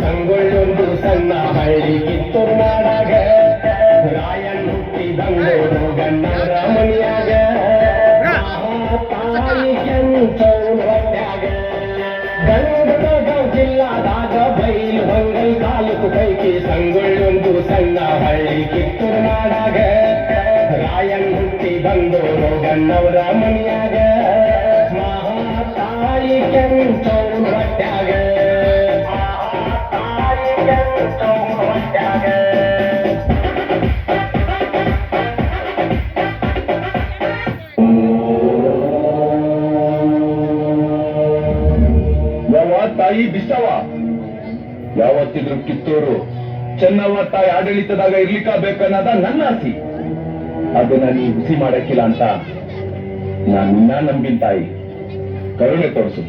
ಸಂಗೊಳ್ಳೊಂದು ಸಣ್ಣ ಹಳ್ಳಿ ಕಿತ್ತೂರು ನಾಡಾಗ ರಾಯಣ್ಣ ಹುಟ್ಟಿದಂಗೋರು ಗನ್ನವರ ಮನಿಯಾಗ ತಾಯಿ ಕೆಂಚೌನ ಹೊಟ್ಯಾಗ ಗಂಗದ ಜಿಲ್ಲಾದಾಗ ಬೈಲ್ ಹೊಂಗಲ್ ತಾಲೂಕು ಪೈಕಿ ಸಂಗೊಳ್ಳೊಂದು ಸಣ್ಣ ಹಳ್ಳಿ ಕಿತ್ತೂರು ನಾಡಾಗ ರಾಯಣ್ಣ ಹುಟ್ಟಿದಂಗೋರು ಗನ್ನವರ ಮನಿಯಾಗ ತಾಯಿ ಕೆಂಚೌನ ಹೊಟ್ಯಾಗ ತಾಯಿ ಬಿಸವ ಯಾವತ್ತಿದ್ರು ಕಿತ್ತೂರು ಚೆನ್ನವ್ವ ತಾಯಿ ಆಡಳಿತದಾಗ ಇರ್ಲಿಕ್ಕಬೇಕನ್ನೋದ ನನ್ನ ಆಸೆ. ಅದನ್ನ ನೀ ಹುಸಿ ಮಾಡಕ್ಕಿಲ್ಲ ಅಂತ ನಾನು ನಿನ್ನ ನಂಬಿನ ತಾಯಿ, ಕರುಣೆ ತೋರಿಸು.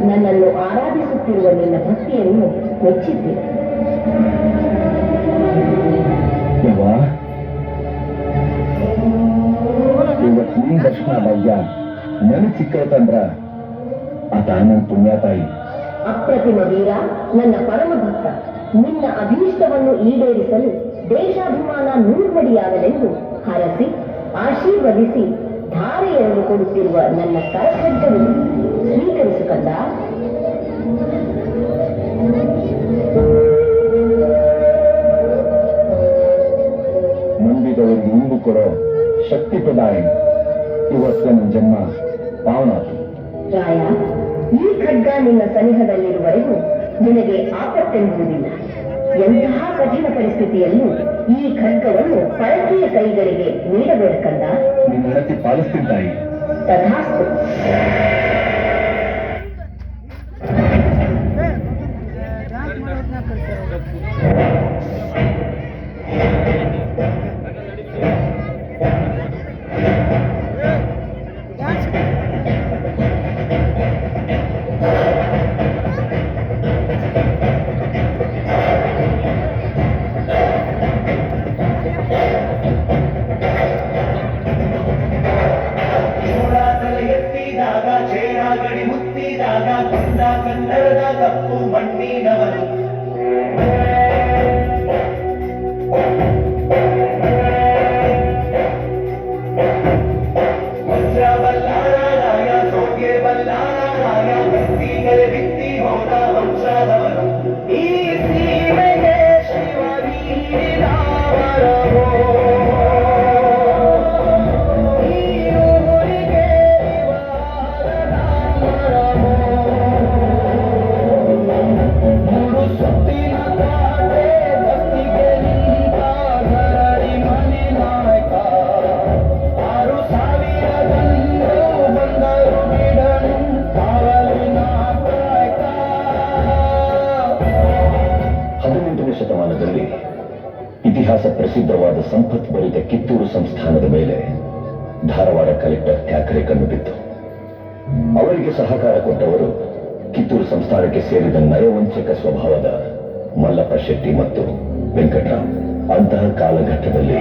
ನನ್ನನ್ನು ಆರಾಧಿಸುತ್ತಿರುವ ನಿನ್ನ ಭಕ್ತಿಯನ್ನು ಮೆಚ್ಚಿದ್ದೆ. ಇವತ್ತು ನಿನ್ ದರ್ಶನ ಭಾಗ್ಯ ನನಗ್ ಸಿಕ್ಕೈತಂದ್ರ ಆತ ನನ್ನ ಪುಣ್ಯ ತಾಯಿ. ಅಪ್ರತಿಮ ವೀರ, ನನ್ನ ಪರಮ ಭಕ್ತ, ನಿನ್ನ ಅಭೀಷ್ಟವನ್ನು ಈಡೇರಿಸಲು ದೇಶಾಭಿಮಾನ ನೂರ್ಮಡಿಯಾಗಲೆಂದು ಹರಸಿ ಆಶೀರ್ವದಿಸಿ ಧಾರೆಯನ್ನು ಕೊಡುತ್ತಿರುವ ನನ್ನ ಕರಖಡ್ಗವನ್ನು ಸ್ವೀಕರಿಸು ಕಂದ. ನಂಬಿದವರಿಗೆ ಮುಂದು ಕೊಡೋ ಶಕ್ತಿ ಪ್ರದಾಯಿ. ಇವತ್ತು ನನ್ನ ಜನ್ಮ ಪಾವನ. ರಾಯ, ಈ ಖಡ್ಗ ನಿನ್ನ ಸನಿಹದಲ್ಲಿರುವವರೆಗೂ ನಿನಗೆ ಆಪತ್ತೆಂಬುದಿಲ್ಲ. ಎಂತಹ ಕಠಿಣ ಪರಿಸ್ಥಿತಿಯಲ್ಲೂ ಈ ಖಡ್ಗವನ್ನು ಪರಕೀಯ ಕೈಗಳಿಗೆ ನೀಡಬೇಕಂದ. ನಿನ್ನ ಹೆಂಡತಿ ಪಾಲಿಸ್ತೀನಿ ತಾಯಿ. ತಥಾಸ್ತು. ಗಡಿ ಮುತ್ತಿದಾಗ ಕೊಂಡ ಕನ್ನಡದ ಕಪ್ಪು ಮಣ್ಣಿನವರು ವಜ್ರ ಬಲ್ಲಾರಾಯ ಸೋಗೆ ಬಲ್ಲಾರಾಯ ಭಕ್ತಿಗಳೇ ಬಿತ್ತಿ ಹೋದ ವಂಶದವರು ಈ ಸೀಮೆಗೆ ಶಿವವೀರಾವರವೋ ಶತಮಾನದಲ್ಲಿ ಇತಿಹಾಸ ಪ್ರಸಿದ್ಧವಾದ ಸಂಪತ್ಭರಿತ ಕಿತ್ತೂರು ಸಂಸ್ಥಾನದ ಮೇಲೆ ಧಾರವಾಡ ಕಲೆಕ್ಟರ್ ಠಾಕ್ರೆ ಕಣ್ಣು ಬಿತ್ತು. ಅವರಿಗೆ ಸಹಕಾರ ಕೊಟ್ಟವರು ಕಿತ್ತೂರು ಸಂಸ್ಥಾನಕ್ಕೆ ಸೇರಿದ ನಯವಂಚಕ ಸ್ವಭಾವದ ಮಲ್ಲಪ್ಪ ಶೆಟ್ಟಿ ಮತ್ತು ವೆಂಕಟರಾವ್. ಅಂತಹ ಕಾಲಘಟ್ಟದಲ್ಲಿ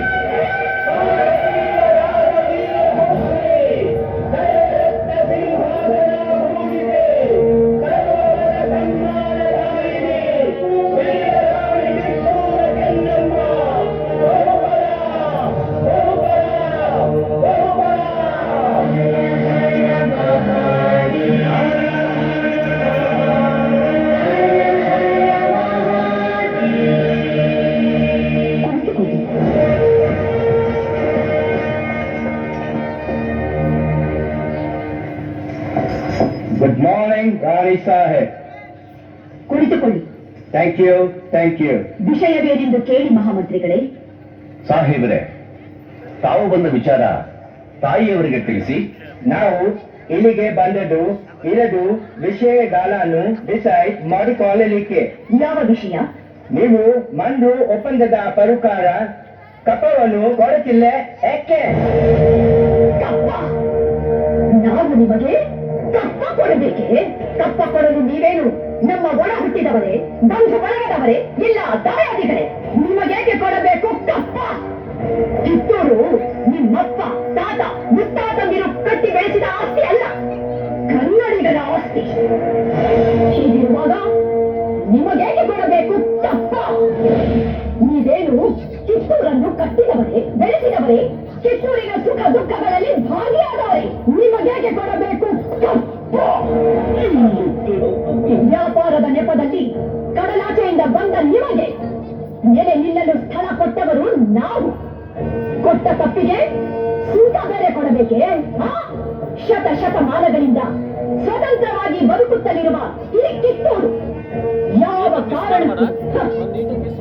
ಗುಡ್ ಮಾರ್ನಿಂಗ್ ರಾಣಿ ಸಾಹೇಬ್. ಕುಳಿತುಕೊಳ್ಳಿ. Thank you, thank you. ವಿಷಯವೇನೆಂದು ಕೇಳಿ ಮಹಾಮಂತ್ರಿಗಳೇ. ಸಾಹೇಬರೇ, ತಾವು ಬಂದ ವಿಚಾರ ತಾಯಿಯವರಿಗೆ ತಿಳಿಸಿ. ನಾವು ಇಲ್ಲಿಗೆ ಬಂದದ್ದು ಇರದು ವಿಷಯಗಳನ್ನು ಡಿಸೈಡ್ ಮಾಡಿಕೊಳ್ಳಲಿಕ್ಕೆ. ಯಾವ ವಿಷಯ? ನೀವು ಮಂದು ಒಪ್ಪಂದದ ಪ್ರಕಾರ ಕಪ್ಪವನ್ನು ಕೊಡುತ್ತಿಲ್ಲ ಯಾಕೆ? ನಾವು ನಿಮಗೆ ಕಪ್ಪ ಕೊಡಬೇಕೆ? ಕಪ್ಪ ಕೊಡಲು ನೀವೇನು ನಮ್ಮ ಒಳ ಹುಟ್ಟಿದವರೇ, ಬಂಧು ಬಳಗದವರೇ, ಇಲ್ಲ ದಾಯಾದಿಗಳೇ? ನಿಮಗೇಕೆ ಕೊಡಬೇಕು ಕಪ್ಪ? ಕಿತ್ತೂರು ನಿಮ್ಮಪ್ಪ, ತಾತ, ಮುತ್ತಾತಂದಿರು ಕಟ್ಟಿ ಬೆಳೆಸಿದ ಆಸ್ತಿ ಅಲ್ಲ, ಕನ್ನಡಿಗರ ಆಸ್ತಿ. ಹೀಗಿರುವಾಗ ನಿಮಗೇಕೆ ಕೊಡಬೇಕು ಕಪ್ಪ? ನೀವೇನು ಕಿತ್ತೂರನ್ನು ಕಟ್ಟಿದವರೇ, ಬೆಳೆಸಿದವರೇ, ಕಿತ್ತೂರಿನ ಸುಖ ದುಃಖಗಳಲ್ಲಿ ಭಾಗಿಯಾದವರೇ, ನಿಮಗೇಕೆ ಕೊಡಬೇಕು ಕಪ್ಪ? ವ್ಯಾಪಾರದ ನೆಪದಲ್ಲಿ ಕಡಲಾಚೆಯಿಂದ ಬಂದ ನಿಮಗೆ ನೆಲೆ ನಿಲ್ಲಲು ಸ್ಥಳ ಕೊಟ್ಟವರು ನಾವು. ಕೊಟ್ಟ ತಪ್ಪಿಗೆ ಸೂತ ಬೇರೆ ಕೊಡಬೇಕೆ? ಶತಮಾನಗಳಿಂದ ಸ್ವತಂತ್ರವಾಗಿ ಬದುಕುತ್ತಲಿರುವ ಈ ಕಿತ್ತೂರು ಯಾವ ಕಾರಣಕ್ಕೂ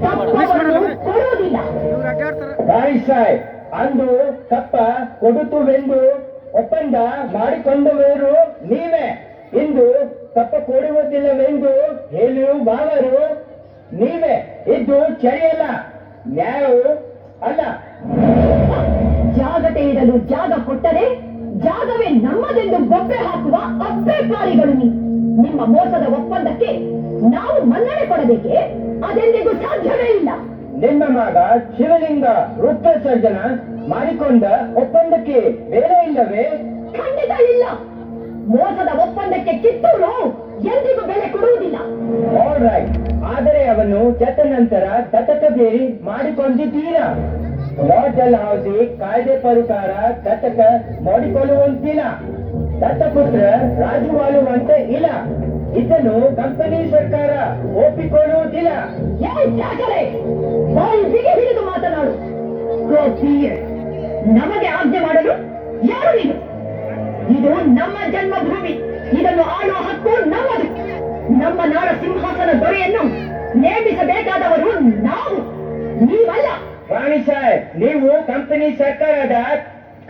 ತಪ್ಪವನ್ನು ಕೊಡುವುದಿಲ್ಲ. ರಾಣಿ ಸಾಹೇಬ್, ಅಂದು ಕಪ್ಪ ಕೊಡುತ್ತುವೆಂದು ಒಪ್ಪಂದ ಮಾಡಿಕೊಂಡವರು ನೀವೇ. ಇಂದು ಕಪ್ಪ ಕೊಡುವುದಿಲ್ಲವೆಂದು ಹೇಳುವವರು ನೀವೇ. ಇದು ಸರಿಯಲ್ಲ, ನ್ಯಾಯವೂ ಅಲ್ಲ. ಜಾಗತೆ ಇಡಲು ಜಾಗ ಕೊಟ್ಟರೆ ಜಾಗವೇ ನಮ್ಮದೆಂದು ಬೊಬ್ಬೆ ಹಾಕುವ ಅಬ್ಬೆಪಾರಿಗಳು ನೀವು. ನಿಮ್ಮ ಮೋಸದ ಒಪ್ಪಂದಕ್ಕೆ ನಾವು ಮನ್ನಣೆ ಕೊಡಬೇಕೆ? ಅದೆಂದಿಗೂ ಸಾಧ್ಯವೇ ಇಲ್ಲ. ನಿಮ್ಮ ಮಗ ಶಿವಲಿಂಗ ರೂಪ ಸರ್ಜನ ಮಾಡಿಕೊಂಡ ಒಪ್ಪಂದಕ್ಕೆ ಬೇರೆ ಇಲ್ಲವೇ? ಖಂಡಿತ ಇಲ್ಲ. ಮೋಸದ ಒಪ್ಪಂದಕ್ಕೆ ಕಿತ್ತೂರು ಎಂದಿಗೂ ಬೆಲೆ ಕೊಡುವುದಿಲ್ಲ. ಆಲ್ ರೈಟ್, ಆದರೆ ಅವನು ಚತ್ತ ನಂತರ ದತ್ತಕ ಬೇರಿ ಮಾಡಿಕೊಂಡಿದ್ದೀರಾ. ಮಾಡೆಲ್ ಹೌಸಿ ಕಾಯ್ದೆ ಪ್ರಕಾರ ದತ್ತಕ ಮಾಡಿಕೊಳ್ಳುವಂತಿಲ್ಲ. ದತ್ತಪುತ್ರ ರಾಜುವಾಳುವಂತೆ ಇಲ್ಲ. ಇದನ್ನು ಕಂಪನಿ ಸರ್ಕಾರ ಒಪ್ಪಿಕೊಳ್ಳುವುದಿಲ್ಲ. ಬಾಯಿ ಬಿಗಿ ಹಿಡಿದು ಮಾತನಾಡು. ನಮಗೆ ಆಜ್ಞೆ ಮಾಡಲು ಯಾರು ನೀನು? ಇದು ನಮ್ಮ ಜನ್ಮಭೂಮಿ. ಇದನ್ನು ಆಳುವ ಹಕ್ಕು ನಮ್ಮದು. ನಮ್ಮ ನಾಡ ಸಿಂಹಾಸನ ದೊರೆಯನ್ನು ನೇಮಿಸಬೇಕಾದವರು ನಾವು, ನೀವಲ್ಲ. ರಾಣಿ ಸಾಹೇಬ್, ನೀವು ಕಂಪನಿ ಸರ್ಕಾರದ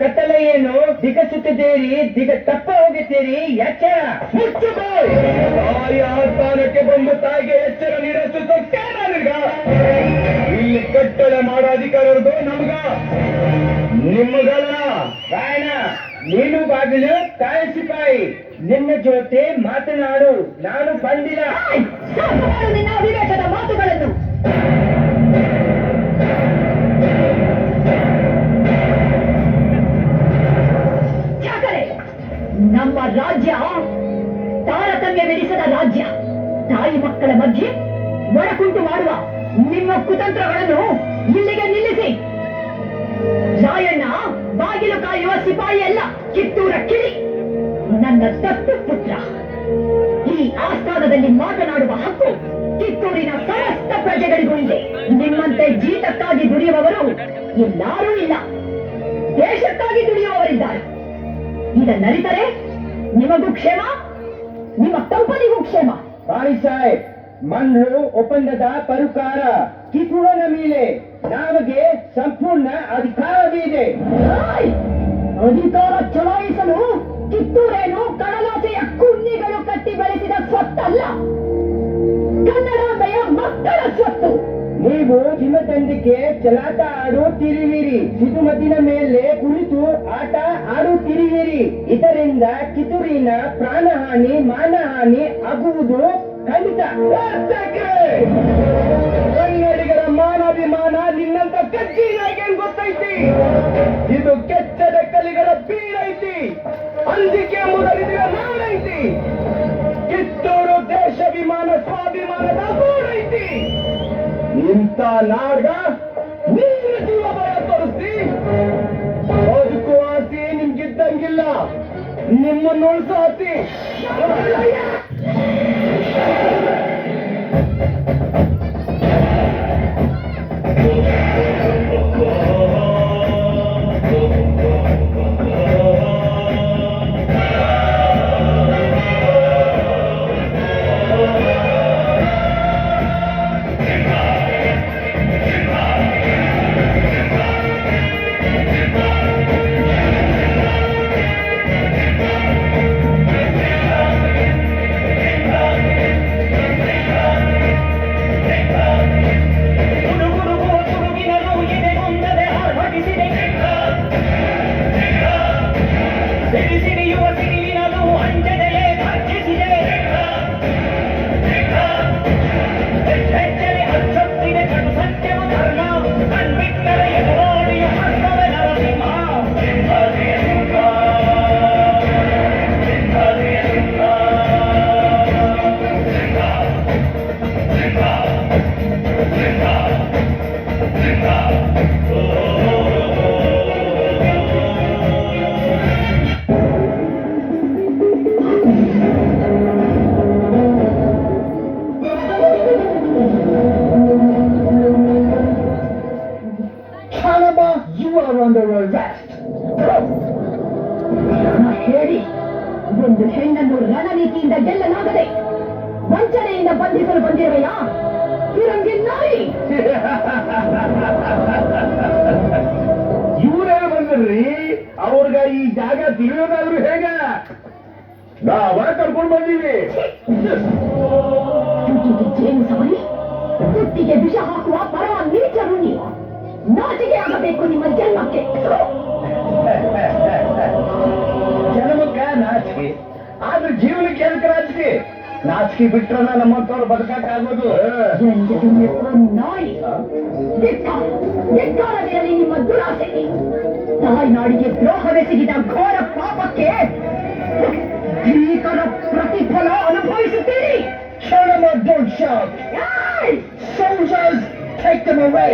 ಕತ್ತಲೆಯನ್ನು ದಿಗಸುತ್ತಿದ್ದೀರಿ, ತಪ್ಪ ಹೋಗುತ್ತೀರಿ. ಎಚ್ಚರ! ತಾಯಿಯ ಆಸ್ಥಾನಕ್ಕೆ ಬಂದು ತಾಯಿಗೆ ಎಚ್ಚರ ನೀಡಷ್ಟು ನನಗ ಇಲ್ಲಿ ಕಟ್ಟಳೆ ಮಾಡೋ ಅಧಿಕಾರ ಇರೋದು ನಮಗ, ನಿಮಗಲ್ಲ. ರಾಯಣ, ನೀನು ಬಾಗಿಲು ಕಾಯಿ ಸಿಪಾಯಿ. ನಿನ್ನ ಜೊತೆ ಮಾತನಾಡು ನಾನು ಬಂದಿಲ್ಲ. ನಿನ್ನ ವಿವೇಕದ ಮಾತುಗಳನ್ನು ನಮ್ಮ ರಾಜ್ಯ ತಾರತಮ್ಯವೆನಿಸದ ರಾಜ್ಯ. ತಾಯಿ ಮಕ್ಕಳ ಮಧ್ಯೆ ಒಳಕುಂಟು ಮಾಡುವ ನಿಮ್ಮ ಕುತಂತ್ರಗಳನ್ನು ಇಲ್ಲಿಗೆ ನಿಲ್ಲಿಸಿ. ರಾಯಣ್ಣ ಬಾಗಿಲು ಕಾಯುವ ಸಿಪಾಯಿ ಅಲ್ಲ, ಕಿತ್ತೂರ ಕಿಳಿ. ನನ್ನ ದತ್ತು ಪುತ್ರ. ಈ ಆಸ್ಥಾನದಲ್ಲಿ ಮಾತನಾಡುವ ಹಕ್ಕು ಕಿತ್ತೂರಿನ ಸಮಸ್ತ ಪ್ರಜೆಗಳಿಗೂ ಇದೆ. ನಿಮ್ಮಂತೆ ಜೀತಕ್ಕಾಗಿ ದುಡಿಯುವವರು ಎಲ್ಲರೂ ಇಲ್ಲ, ದೇಶಕ್ಕಾಗಿ ದುಡಿಯುವವರಿದ್ದಾರೆ. ಇದನ್ನರಿತರೆ ನಿಮಗೂ ಕ್ಷೇಮ, ನಿಮ್ಮ ಕಂಪನಿಗೂ ಕ್ಷೇಮ. ರಾಣಿ ಸಾಹೇಬ್, ಮಂಡ್ರು ಒಪ್ಪಂದದ ಪ್ರಕಾರ ಕಿತ್ತೂರಿನ ಮೇಲೆ ನಮಗೆ ಸಂಪೂರ್ಣ ಅಧಿಕಾರವಿದೆ. ಅಧಿಕಾರ ಚಲಾಯಿಸಲು ಕಿತ್ತೂರೇನು ಕಡಲಾಚೆಯ ಕುನ್ನಿಗಳು ಕಟ್ಟಿ ಬೆಳೆಸಿದ ಸ್ವತ್ತಲ್ಲ, ಕನ್ನಡಾಂಬೆಯ ಮಕ್ಕಳ ಸ್ವತ್ತು. ನೀವು ಹಿಮದಂಡಿಗೆ ಚಲಾಟ ಆಡುತ್ತಿರುವಿರಿ, ಸಿಟುಮತಿನ ಮೇಲೆ ಕುಳಿತು ಆಟ ಆಡುತ್ತಿರುವಿರಿ. ಇದರಿಂದ ಕಿತ್ತೂರಿನ ಪ್ರಾಣಹಾನಿ ಮಾನಹಾನಿ ಆಗುವುದು ಖಂಡಿತ. ಕನ್ನಡಿಗರ ಮಾನಾಭಿಮಾನ ನಿನ್ನಂತ ಕಜ್ಜಿನಾಗೆ ಗೊತ್ತೈತಿ. ಇದು ಕೆಚ್ಚದ ಕಲಿಗಳ ಬೀಳೈತಿ. ಅಂಜಿಕೆ ಮೊದಲಿದ ನಾಡೈತಿ. ಕಿತ್ತೂರು ದೇಶಾಭಿಮಾನ ಸ್ವಾಭಿಮಾನದ ಗೂಡೈತಿ. ಇಂಥ ನಾಡ್ಗ ನೀನು ಜೀವ ಭಯ ತೋರಿಸ್ತಿ. ಬದುಕುವ ಆಸೆ ನಿಮ್ಗಿದ್ದಂಗಿಲ್ಲ, ನಿಮ್ಮನ್ನು ಉಳಿಸೋ ಆಸೆ. ಗೆಲ್ಲಲಾಗದೆ ವಂಚನೆಯಿಂದ ಬಂಧಿಸಲು ಬಂದಿರುವೆಯಾ ಫಿರಂಗಿ ನಾಯಿ? ಇವರೇ ಬಂದ್ರಿ, ಅವ್ರಿಗ ಈ ಜಾಗ ತಿಳಿಯೋದಾದ್ರು ಹೇಗ? ನಾವ ಕರ್ಕೊಂಡು ಬಂದೀವಿ. ತುಟಿಗೆ ಜೇನು ಸವರಿ, ತುಟ್ಟಿಗೆ ವಿಷ ಹಾಕುವ ಪರಮ ನೀಚರು ನೀವು. ನಾಚಿಕೆ ಆಗಬೇಕು ನಿಮ್ಮ ಜನ್ಮಕ್ಕೆ. ಜನ್ಮಕ್ಕ ನಾಚಿಕೆ, ಆದ್ರೆ ಜೀವನಕ್ಕೆ ಎದಕ್ಕೆ ನಾಚಿಕೆ? ನಾಚಿಕೆ ಬಿಟ್ರನ ನಮ್ಮಂತವ್ರು ಬದುಕಕ್ಕಾಗೋದು. ಎಂಜೆದು ನಾಯಿ, ಧಿಕ್ಕಾರವಿರಲಿ ನಿಮ್ಮ ದುರಾಸೆಗೆ. ತಾಯ್ನಾಡಿಗೆ ದ್ರೋಹವೆಸಗಿದ ಘೋರ ಪಾಪಕ್ಕೆ ಭೀಕರ ಪ್ರತಿಫಲ ಅನುಭವಿಸುತ್ತೀರಿ. Don't shout! ಏಯ್! Soldiers, take them away!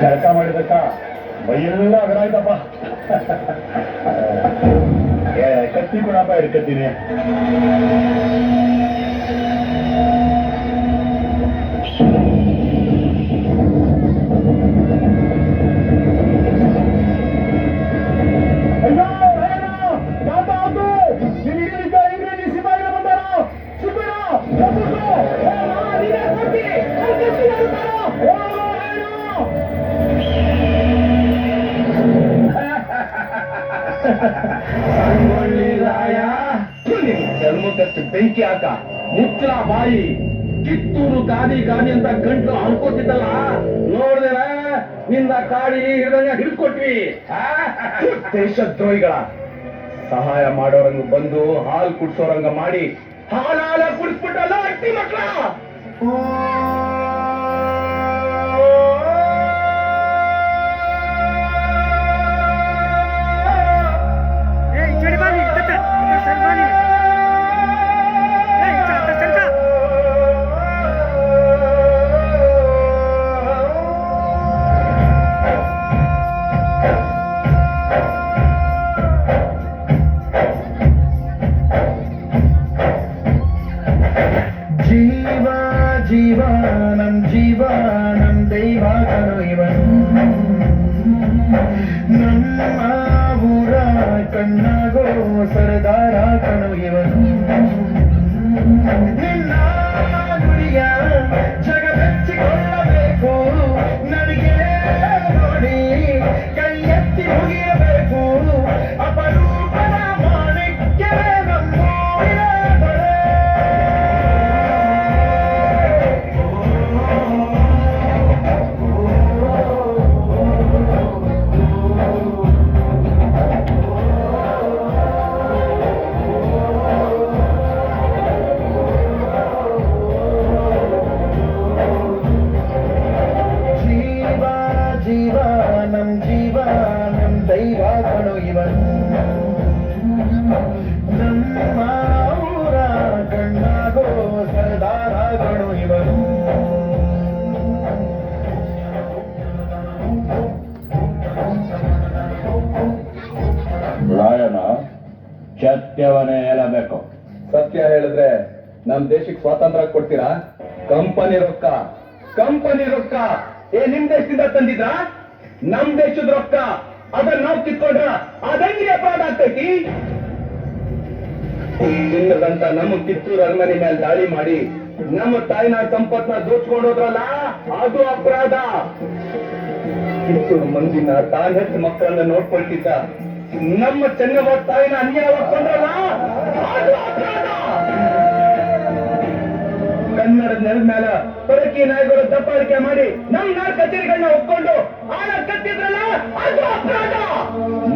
ಕೆಲಸ ಮಾಡಿದಕ್ಕ ಬೈಯೆಲ್ಲ ಅಗರಾಯ್ತಪ್ಪ. ಕತ್ತಿ ಕೊಡಪ್ಪ, ಹಿಡ್ಕತ್ತೀನಿ. ಜನ್ಮಕ್ಕಷ್ಟು ಬೆಂಕಿ ಹಾಕ, ಮುಚ್ಚಲ ಬಾಯಿ. ಕಿತ್ತೂರು ಗಾದಿ ಗಾದಿ ಅಂತ ಗಂಟು ಅನ್ಕೋತಿದ್ದಲ್ಲ, ನೋಡ್ದೇನ ನಿಂದ ಕಾಡಿ ಹಿಡ್ದಂಗ ಹಿಡ್ಕೊಟ್ವಿ. ದೇಶದ್ರೋಹಿಗಳ ಸಹಾಯ ಮಾಡೋರಂಗ ಬಂದು ಹಾಲು ಕುಡ್ಸೋರಂಗ ಮಾಡಿ ಹಾಲ ಕುಡಿಸ್ಬಿಟ್ಟಲ್ಲ ಅಟ್ಟಿ ಮಕ್ಳ. ಜೀವನಂ ದೈವ ಕಣೋ ಇವನು, ನಮ್ಮ ಊರ ಕಣ್ಣಾಗೋ ಸರದಾರ ಕಣೋ ಇವನು. ನಿನ್ನ ಗುರಿಯ ಜಗ ಬೆಚ್ಚಿಕೊಳ್ಳಬೇಕು, ನನಗೆ ನೋಡಿ ಕೈ ಎತ್ತಿ ಮುಗಿಯಬೇಕು. ಅಪರೂಪದ ಮಾಣಿಕ್ಯವೇ ನಮ್ಮೂರಿನ ಬಳೆ. ಜೀವನಂ ದೈವ ಕಣೋ ಇವನು, ನಮ್ಮ ಊರ ಕಣ್ಣಾಗೋ ಸರದಾರ ಕಣೋ ಇವನು. ರಾಯಣ್ಣ, ಸತ್ಯವನ್ನೇ ಹೇಳಬೇಕು. ಸತ್ಯ ಹೇಳಿದ್ರೆ ನಮ್ ದೇಶಕ್ಕೆ ಸ್ವಾತಂತ್ರ್ಯ ಕೊಡ್ತೀರಾ? ಕಂಪನಿ ರೊಕ್ಕ ನಿಮ್ ದೇಶದಿಂದ ತಂದಿದ್ರಾ? ನಮ್ ದೇಶದ ರೊಕ್ಕ ಅದನ್ನ ನಾವು ಕಿತ್ಕೊಂಡ್ರ ಅದಂಗ್ರಿ ಅಪರಾಧ ಆಗ್ತೈತಿ. ಚಿನ್ನದಂತ ನಮ್ಮ ಕಿತ್ತೂರು ಅರಮನೆ ಮೇಲೆ ದಾಳಿ ಮಾಡಿ ನಮ್ಮ ತಾಯಿನ ಸಂಪತ್ನ ದೋಚ್ಕೊಂಡೋದ್ರಲ್ಲ ಅದು ಅಪರಾಧ. ಕಿತ್ತೂರು ಮಂದಿನ ತಾನ್ ಹೆತ್ತ ಮಕ್ಕಳನ್ನ ನೋಡ್ಕೊಳ್ತಿದ್ದ ನಮ್ಮ ಚೆನ್ನಮ್ಮ ತಾಯಿನ ಅನ್ಯಾಯ ಕೊಂಡ್ರಲ್ಲ ಅದು ಅಪರಾಧ. ಕನ್ನಡದ ನೆಲದ ಮೇಲೆ ಪರಕಿ ನಾಯಿಗಳು ದಬ್ಬಾಳಿಕೆ ಮಾಡಿ ನಮ್ ನಾಡ್ ಕಚೇರಿಗಳನ್ನ ಒಪ್ಕೊಂಡು ಆಳ ಕತ್ತಿದ್ರಲ್ಲ ಅದು ಅಪರಾಧ.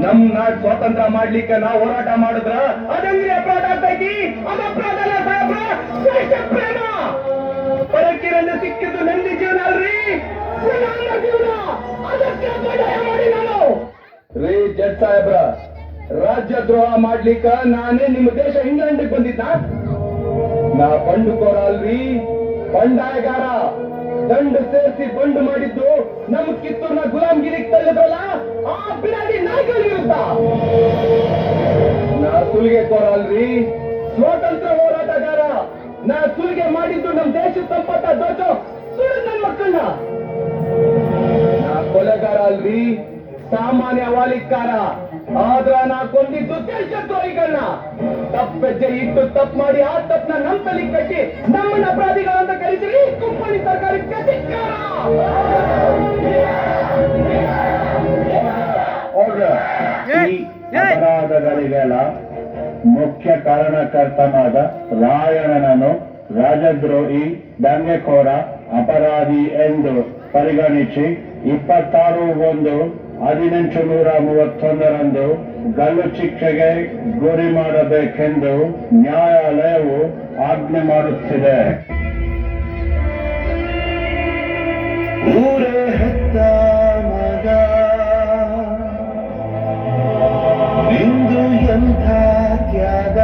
ನಮ್ ನಾಡ್ ಸ್ವಾತಂತ್ರ್ಯ ಮಾಡ್ಲಿಕ್ಕೆ ನಾವು ಹೋರಾಟ ಮಾಡಿದ್ರ ಅದಂಗ್ರಿ ಅಪರಾಧ ಆಗ್ತೈತಿ. ಅದು ಅಪರಾಧ ಅಲ್ಲ ಸಾಹೇಬ್ರ, ದೇಶ ಪ್ರೇಮ. ಪರಕಿರನ್ನು ಸಿಕ್ಕಿದ್ದು ನಂದಿ ಜೀವನ ಅಲ್ರಿ, ನನ್ನ ಜೀವನ. ಅದಕ್ಕೆ ಬಡಾಯ ಮಾಡಿ ನಾನು ರೀ ಜಡ್ ಸಾಹೇಬ್ರ, ರಾಜ್ಯ ದ್ರೋಹ ಮಾಡ್ಲಿಕ್ಕ ನಾನೇ ನಿಮ್ಮ ದೇಶ ಇಂಗ್ಲೆಂಡ್ ಬಂದಿದ್ದ. ನಾ ಬಂಡುಕೋರ ಅಲ್ರಿ, ಬಂಡಾಯಗಾರ. ದಂಡು ಸೇರಿಸಿ ಬಂಡು ಮಾಡಿದ್ದು ನಮ್ ಕಿತ್ತೂರ್ನ ಗುಲಾಮ್ಗಿರಿಗೆ ತಳ್ಳಿದ್ರಲ್ಲ ಆ ಬಿಡಾಡಿ ನಾಯಿಗಳ ವಿರುದ್ಧ. ನಾ ಸುಲಿಗೆ ಕೋರ ಅಲ್ರಿ, ಸ್ವಾತಂತ್ರ್ಯ ಹೋರಾಟಗಾರ. ನಾ ಸುಲಿಗೆ ಮಾಡಿದ್ದು ನಮ್ ದೇಶದ ಸಂಪತ್ತ ದೋಚೋ ಸುಳ್ಳು ನನ್ನ ಮಕ್ಕಳನ್ನ. ನಾ ಕೊಲೆಗಾರ ಅಲ್ರಿ, ಸಾಮಾನ್ಯ ವಾಲಿಕಾರ. ಆದ್ರ ನಾ ಕೊಂದಿದ್ದು ದೇಶದ್ರೋಹಿಗಳನ್ನ. ತಪ್ಪೆಜ್ಜೆ ಇಟ್ಟು ತಪ್ಪು ಮಾಡಿ ಆ ತಪ್ಪನ್ನ ನಮ್ ತಲೆ ಕಟ್ಟಿ ನಮ್ಮನ್ನ ಅಪರಾಧಿಗಳಂತ ಕರೀತೀರಿ. ಕುಂಪಣಿ ಸರ್ಕಾರಕ್ಕೆ ಧಿಕ್ಕಾರ. ಈ ಅಪರಾಧಗಳಿಗೆಲ್ಲ ಮುಖ್ಯ ಕಾರಣಕರ್ತನಾದ ರಾಯಣ್ಣನನ್ನು ರಾಜದ್ರೋಹಿ, ದಂಗೆಕೋರ, ಅಪರಾಧಿ ಎಂದು ಪರಿಗಣಿಸಿ 26/1/1831 ಗಲ್ಲು ಶಿಕ್ಷೆಗೆ ಗುರಿ ಮಾಡಬೇಕೆಂದು ನ್ಯಾಯಾಲಯವು ಆಜ್ಞೆ ಮಾಡುತ್ತಿದೆ. ಊರೇ ಹೆತ್ತ ಮಗ ಇಂದು ಎಂಥ ತ್ಯಾಗ,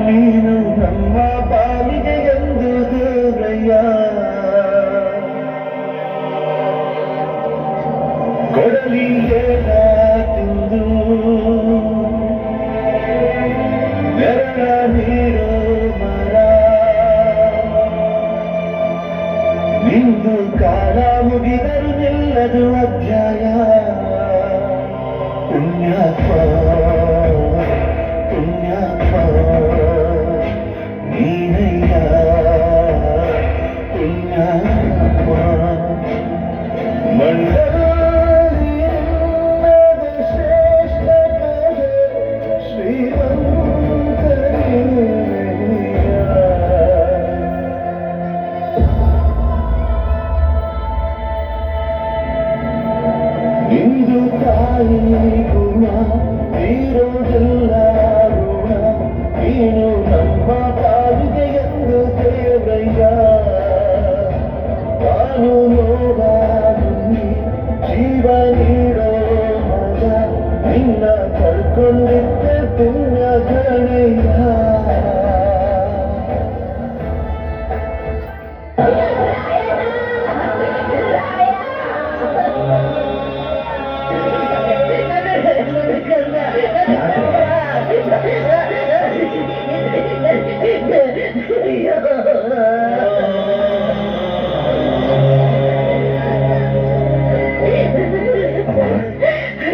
ನೀನು ನಮ್ಮ ಪಾಲಿಗೆ ಎಂದು ದೇವಯ್ಯ. ಕೊಡಲಿಯೇನ ತಿಂದು ನೆರಳ ನೀರು ಮರ, ನಿಂದು ಕಾಲ ಮುಗಿದರು ನಿಲ್ಲದು ಅಧ್ಯಾಯ. ಪುಣ್ಯಾತ್ಮ ಪುಣ್ಯಾತ್ಮ ನೀನಯ್ಯ ಪುಣ್ಯಾತ್ಮ. ಮಂಡಲದ ಶ್ರೇಷ್ಠ ಕಲೆ ಶ್ರೀಮಂತನಿಯ. ಇಂದು ತಾಯಿ ಗುಣ ತೀರೋದೆಲ್ಲ ಋಣ, ನೀನು ನಮ್ಮ ಪಾಲಿಗೆ ಎಂದು ದೇವಯ್ಯ. ಕಾನೂನೋಗ ಜೀವ ನೀಡೋ ಮಗ, ನಿನ್ನ ಕಳ್ಕೊಂಡಿದ್ದೆ ಪುಣ್ಯ ಗಣಯ್ಯ.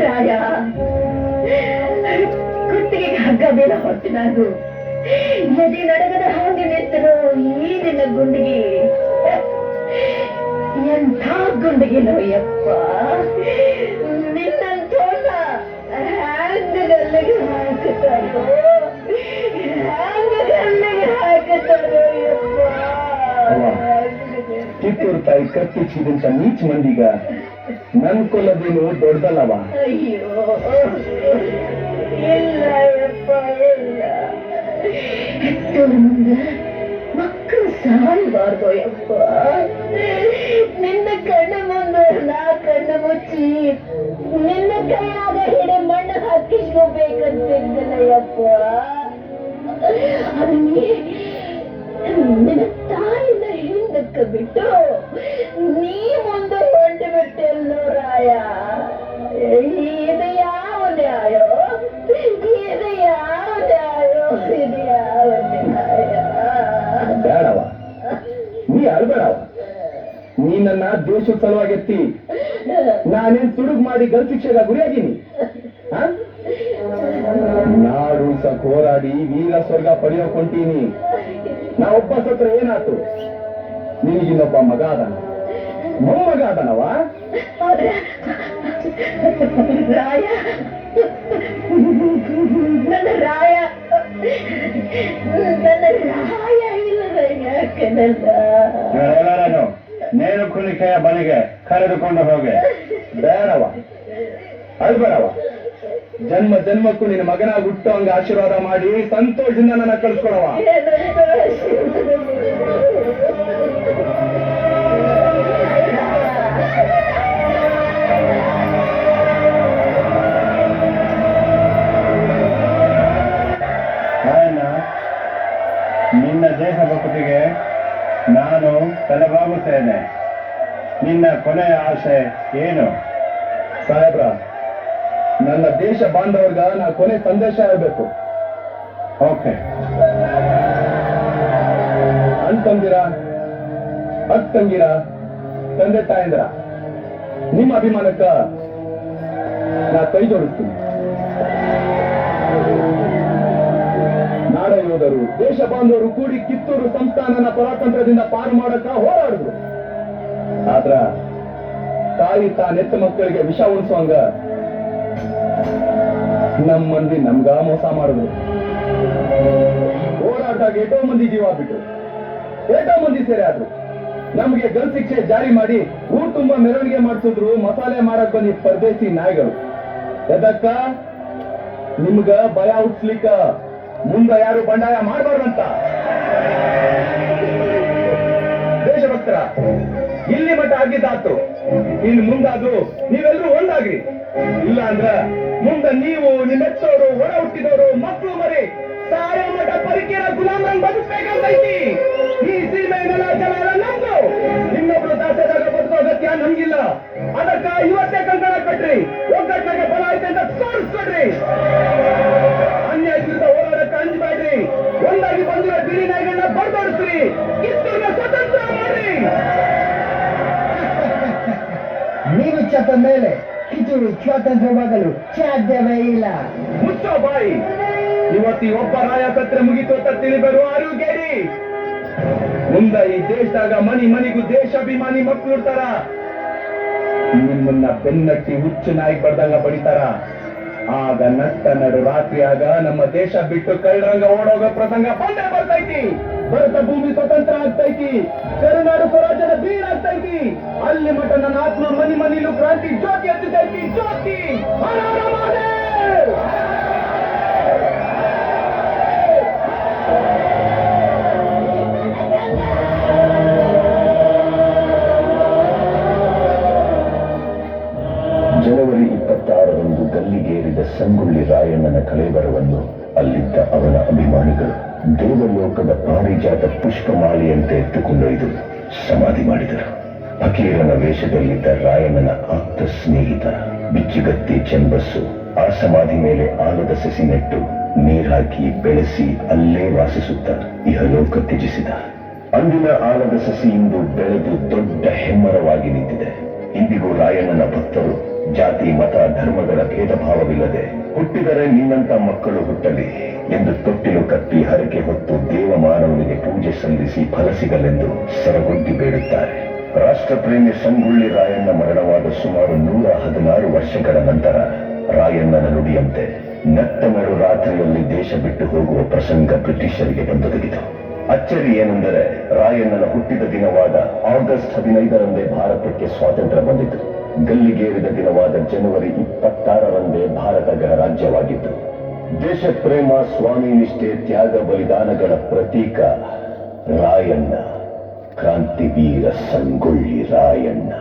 ರಾಯ, ಕುತ್ತಿಗೆ ಹಗ್ಗ ಬೇಡ ಹೊತ್ತು ನಾನು ಎದೆ ನಡಗದ ಹಾಗೆ ನಿಂತರು ಈ ನಿನ್ನ ಗುಂಡಿಗೆ. ಎಂಥ ಗುಂಡಿಗೆನೋ ಯಪ್ಪ, ನಿನ್ನಂತೋನ ಹ್ಯಾಂಗ ಗಲ್ಲಿಗೆ ಹಾಕುತ್ತಾರೋ, ಹ್ಯಾಂಗ ಗಲ್ಲಿಗೆ ಹಾಕುತ್ತಾರೋ ಯಪ್ಪ. ಕಿತ್ತೂರು ತಾಯಿ ಕತ್ತಿಸಿದಂತ ನೀಚ ಮಂದಿಗ ನನ್ ಕೊಲ್ಲದೇನು ದೊಡ್ಡದಲ್ಲವ. ಅಯ್ಯೋ ಇಲ್ಲ ಯಪ್ಪ, ಇಲ್ಲ. ಹೆತ್ತೋರ ಮುಂದೆ ಮಕ್ಕಳು ಸಾಯಬಾರ್ದು ಯಪ್ಪ. ನಿನ್ನ ಕಣ್ಣು ಮುಂದೆ ನಾ ಕಣ್ಣು ಮುಚ್ಚಿ ನಿನ್ನ ಕೈಯಾಗ ಹಿಡಿ ಮಣ್ಣು ಹಾಕಿಸ್ಕೋಬೇಕಂತಿದ್ದಲ್ಲ ಯಪ್ಪ. ಅದು ನಿನ್ನ ತಾಯಿನ ಹಿಂದಕ್ಕೆ ಬಿಟ್ಟು ನೀ ಮುಂದೆ ಹೊಂಟು ಬಿಟ್ಟೆಲ್ಲೋ ರಾಯ. ಇದು ಯಾವ ನ್ಯಾಯ? ಇದು ಯಾವ ನ್ಯಾಯ? ಇದು ಯಾವ ನ್ಯಾಯ? ಬೇಡವ, ನೀ ಅಳ್ಬೇಡವ. ನೀ ನನ್ನ ವಂಶದ ಸಲುವಾಗಿ ಎತ್ತಿ ನಾನೇನ್ ಸುಡುಗ್ ಮಾಡಿ ಗಲ್ ಶಿಕ್ಷೆಗ ಗುರಿಯಾಗಿನಿ ನಾಡು ಉಳ್ಸಕ್ ಹೋರಾಡಿ ವೀರ ಸ್ವರ್ಗ ಪಡೆಯೋಕೊಂಟೀನಿ ನಾ ಒಬ್ಬ ಸತ್ರ ಏನಾತು ನಿನಗಿನ್ನೊಬ್ಬ ಮಗ ಅದಾನ ಮೊಮ್ಮಗ ಅದಾನವ ಆದ್ರೆ ರಾಯ ನನ್ನ ರಾಯ ಇಲ್ಲದ ಯಾಕನಲ್ಲ ಎಲ್ಲರನ್ನು ನೇಣು ಕುಣಿಕೆಯ ಬಳಿಗೆ ಕರೆದುಕೊಂಡು ಹೋಗೆ ಬೇಡವ ಅಳ್ಬೇಡವ ಜನ್ಮ ಜನ್ಮಕ್ಕೂ ನಿನ್ನ ಮಗನಾಗಿ ಹುಟ್ಟು ಹಂಗ ಆಶೀರ್ವಾದ ಮಾಡಿ ಸಂತೋಷದಿಂದ ನನ್ನ ಕಳಿಸ್ಕೊಡವ ನಿನ್ನ ದೇಹ ಭಕ್ತಿಗೆ ನಾನು ತಲೆಬಾಗುತ್ತೇನೆ. ನಿನ್ನ ಕೊನೆಯ ಆಸೆ ಏನು? ಸಾಹೇಬ್ರ, ನನ್ನ ದೇಶ ಬಾಂಧವರ್ಗ ನಾ ಕೊನೆ ಸಂದೇಶ ಹೇಳ್ಬೇಕು. ಓಕೆ. ಅಣ್ತಂದಿರ, ಅಕ್ಕಂದಿರ, ತಂದೆ ತಾಯಂದಿರ, ನಿಮ್ಮ ಅಭಿಮಾನಕ್ಕ ನಾ ಕೈ ಜೋಡಿಸ್ತೀನಿ. ನಾಡ ಯೋಧರು, ದೇಶ ಬಾಂಧವರು ಕೂಡಿ ಕಿತ್ತೂರು ಸಂಸ್ಥಾನನ ಪರಾತಂತ್ರದಿಂದ ಪಾರು ಮಾಡಕ ಹೋರಾಡಿದ್ರು. ಆದ್ರ ತಾಯಿ ತಾನೆತ್ತ ಮಕ್ಕಳಿಗೆ ವಿಷ ಉಣಿಸುವಂಗ ನಮ್ಮ ಮಂದಿ ನಮ್ಗ ಮೋಸ ಮಾಡಿದ್ರು. ಹೋರಾಟದಾಗ ಎಷ್ಟೋ ಮಂದಿ ಜೀವ ಬಿಟ್ರು, ಎಷ್ಟೋ ಮಂದಿ ಸೇರಿ ಆದ್ರು. ನಮ್ಗೆ ಗಲ್ ಶಿಕ್ಷೆ ಜಾರಿ ಮಾಡಿ ಊರ್ ತುಂಬಾ ಮೆರವಣಿಗೆ ಮಾಡಿಸಿದ್ರು. ಮಸಾಲೆ ಮಾಡಕ್ ಬಂದಿ ಪರದೇಶಿ ನಾಯಿಗಳು. ಎದಕ್ಕ? ನಿಮ್ಗ ಭಯ ಹುಟ್ಸ್ಲಿಕ್ಕ, ಮುಂದ ಯಾರು ಬಂಡಾಯ ಮಾಡಬಾರ್ದಂತ. ದೇಶಭಕ್ತರ, ಇಲ್ಲಿ ಮಟ್ಟ ಆಗಿದ್ದಾತು, ಇನ್ನು ಮುಂದಾದ್ರು ನೀವೆಲ್ಲರೂ ಒಂದಾಗ್ರಿ. ಇಲ್ಲ ಅಂದ್ರ ಮುಂದ ನೀವು, ನಿಮ್ಮೆತ್ತವರು, ಒಡ ಹುಟ್ಟಿದವರು, ಮಕ್ಕಳು ಮರಿ ಸಾಯೋ ಮಠ ಪರಿಕೀರ ಗುಲಾಮರಂಗ್ ಬದುಕ್ಬೇಕಂತೈತಿ. ಈ ಸೀಮೆ ನೆಲ ಜಲ ನಮ್ದು. ಇನ್ನೊಬ್ರು ದಾಸದಾಗ ಬದುಕೋ ಅಗತ್ಯ ನಮ್ಗಿಲ್ಲ. ಅದಕ್ಕ ಇವತ್ತೇ ಕಂಕಣ ಕಟ್ರಿ, ಒಗ್ಗಟ್ಟಿನಾಗ ಬಲ ಐತೆ ಅಂತ ತೋರಿಸ್ಕೊಡ್ರಿ. ಅನ್ಯಾಯ ವಿರುದ್ಧ ಹೋರಾಡಕ್ಕೆ ಅಂಜಬೇಡ್ರಿ. ಒಂದಾಗಿ ಬಂದಿರೋ ಬಿಳಿ ನಾಯಿಗಳನ್ನ ಬರ್ದೋಡಿಸ್ರಿ. ಕಿತ್ತೂರನ್ನ ಸ್ವತಂತ್ರ ಮಾಡ್ರಿ. ನೀವು ಚತ್ತ ಮೇಲೆ ಕಿತ್ತೂರು ಸ್ವಾತಂತ್ರ್ಯವಾಗಲು ಸಾಧ್ಯವೇ ಇಲ್ಲ. ಮುಚ್ಚೋ ಬಾಯಿ. ಇವತ್ತಿ ಒಬ್ಬ ರಾಯ ಸತ್ರೆ ಮುಗಿತು ಅಂತ ತಿಳಿಬರು ಅರಿವುಗೇಡಿ. ಮುಂದ ಈ ದೇಶದಾಗ ಮನಿ ಮನಿಗೂ ದೇಶಾಭಿಮಾನಿ ಮಕ್ಕಳು ಇರ್ತಾರ. ನಿಮ್ಮನ್ನ ಬೆನ್ನಟ್ಟಿ ಹುಚ್ಚು ನಾಯಿ ಬಡ್ದಂಗ ಬಡಿತಾರ. ಆಗ ನಟ್ಟ ನಡು ರಾತ್ರಿಯಾಗ ನಮ್ಮ ದೇಶ ಬಿಟ್ಟು ಕಳ್ಳರಂಗ ಓಡೋಗೋ ಪ್ರಸಂಗ ಬಂದೇ ಬರ್ತೈತಿ. ಭರತ ಭೂಮಿ ಸ್ವತಂತ್ರ ಆಗ್ತೈತಿ. ಕರುನಾಡು ಸ್ವರಾಜ್ಯದ ಬೀಳಾಗ್ತೈತಿ. ಅಲ್ಲಿ ಮಠ ನನ್ನ ಆತ್ಮ ಮನಿ ಮನಿಲು ಕ್ರಾಂತಿ ಜ್ಯೋತಿ ಹಚ್ಚತೈತಿ. ಜ್ಯೋತಿ ಹರ ಹರ ಮಹಾದೇವ್. ಜನವರಿ 26ರಂದು ಗಲ್ಲಿಗೇರಿದ ಸಂಗೊಳ್ಳಿ ರಾಯಣ್ಣನ ಕಳೇಬರವನ್ನು ಅಲ್ಲಿದ್ದ ಅವನ ಅಭಿಮಾನಿಗಳು ದೇವಲೋಕದ ಪಾರಿಜಾತ ಪುಷ್ಪಮಾಲೆಯಂತೆ ಎತ್ತುಕೊಂಡೊಯ್ದು ಸಮಾಧಿ ಮಾಡಿದರು. ಫಕೀರನ ವೇಷದಲ್ಲಿದ್ದ ರಾಯಣ್ಣನ ಆಪ್ತ ಸ್ನೇಹಿತ ಬಿಚ್ಚುಗತ್ತಿ ಚೆಂಬಸ್ಸು ಆ ಸಮಾಧಿ ಮೇಲೆ ಆಲದ ಸಸಿ ನೆಟ್ಟು ನೀರಾಕಿ ಬೆಳೆಸಿ ಅಲ್ಲೇ ವಾಸಿಸುತ್ತ ಇಹಲೋಕ ತ್ಯಜಿಸಿದ. ಅಂದಿನ ಆಲದ ಸಸಿ ಇಂದು ಬೆಳೆದು ದೊಡ್ಡ ಹೆಮ್ಮರವಾಗಿ ನಿಂತಿದೆ. ಇಂದಿಗೂ ರಾಯಣ್ಣನ ಭಕ್ತರು ಜಾತಿ ಮತ ಧರ್ಮಗಳ ಭೇದ ಭಾವವಿಲ್ಲದೆ ಹುಟ್ಟಿದರೆ ನಿನ್ನಂತ ಮಕ್ಕಳು ಹುಟ್ಟಲಿ ಎಂದು ತೊಟ್ಟಿಲು ಕಟ್ಟಿ ಹರಕೆ ಹೊತ್ತು ದೇವಮಾನವನಿಗೆ ಪೂಜೆ ಸಲ್ಲಿಸಿ ಫಲ ಸಿಗಲೆಂದು ಸರಗೊಡ್ಡಿ ಬೇಡುತ್ತಾರೆ. ರಾಷ್ಟ್ರಪ್ರೇಮಿ ಸಂಗೊಳ್ಳಿ ರಾಯಣ್ಣ ಮರಣವಾದ ಸುಮಾರು 116 ವರ್ಷಗಳ ನಂತರ ರಾಯಣ್ಣನ ನುಡಿಯಂತೆ ನಟ್ಟ ನಡು ರಾತ್ರಿಯಲ್ಲಿ ದೇಶ ಬಿಟ್ಟು ಹೋಗುವ ಪ್ರಸಂಗ ಬ್ರಿಟಿಷರಿಗೆ ಬಂದೊದಗಿತು. ಅಚ್ಚರಿ ಏನೆಂದರೆ ರಾಯಣ್ಣನ ಹುಟ್ಟಿದ ದಿನವಾದ ಆಗಸ್ಟ್ 15ರಂದೇ ಭಾರತಕ್ಕೆ ಸ್ವಾತಂತ್ರ್ಯ ಬಂದಿತು. ಗಲ್ಲಿಗೇರಿದ ದಿನವಾದ ಜನವರಿ 26ರಂದೇ ಭಾರತ ಗಣರಾಜ್ಯವಾಗಿತ್ತು. ದೇಶ ಪ್ರೇಮ, ಸ್ವಾಮಿ ನಿಷ್ಠೆ, ತ್ಯಾಗ ಬಲಿದಾನಗಳ ಪ್ರತೀಕ ರಾಯಣ್ಣ, ಕ್ರಾಂತಿವೀರ ಸಂಗೊಳ್ಳಿ ರಾಯಣ್ಣ.